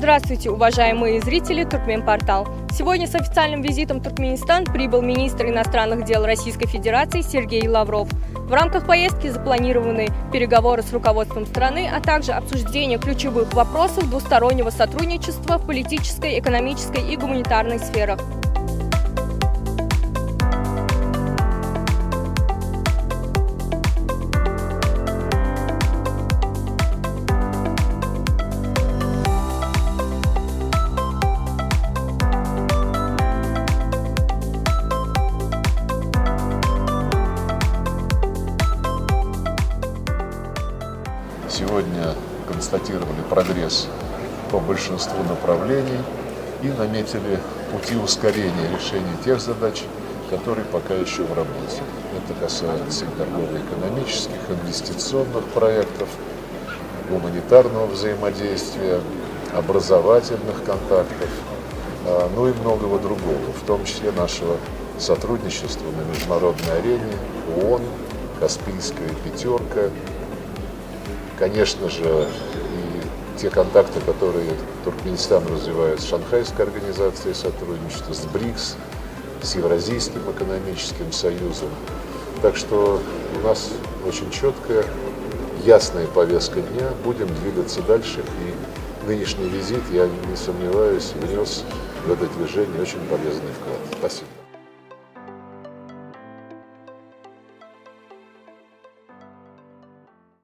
Здравствуйте, уважаемые зрители Туркменпортал. Сегодня с официальным визитом в Туркменистан прибыл министр иностранных дел Российской Федерации Сергей Лавров. В рамках поездки запланированы переговоры с руководством страны, а также обсуждение ключевых вопросов двустороннего сотрудничества в политической, экономической и гуманитарной сферах. Сегодня констатировали прогресс по большинству направлений и наметили пути ускорения решения тех задач, которые пока еще в работе. Это касается и торгово-экономических, инвестиционных проектов, гуманитарного взаимодействия, образовательных контактов, ну и многого другого, в том числе нашего сотрудничества на международной арене, ООН, Каспийская пятерка. Конечно же, и те контакты, которые Туркменистан развивает с Шанхайской организацией сотрудничества, с БРИКС, с Евразийским экономическим союзом. Так что у нас очень четкая, ясная повестка дня. Будем двигаться дальше. И нынешний визит, я не сомневаюсь, внес в это движение очень полезный вклад. Спасибо.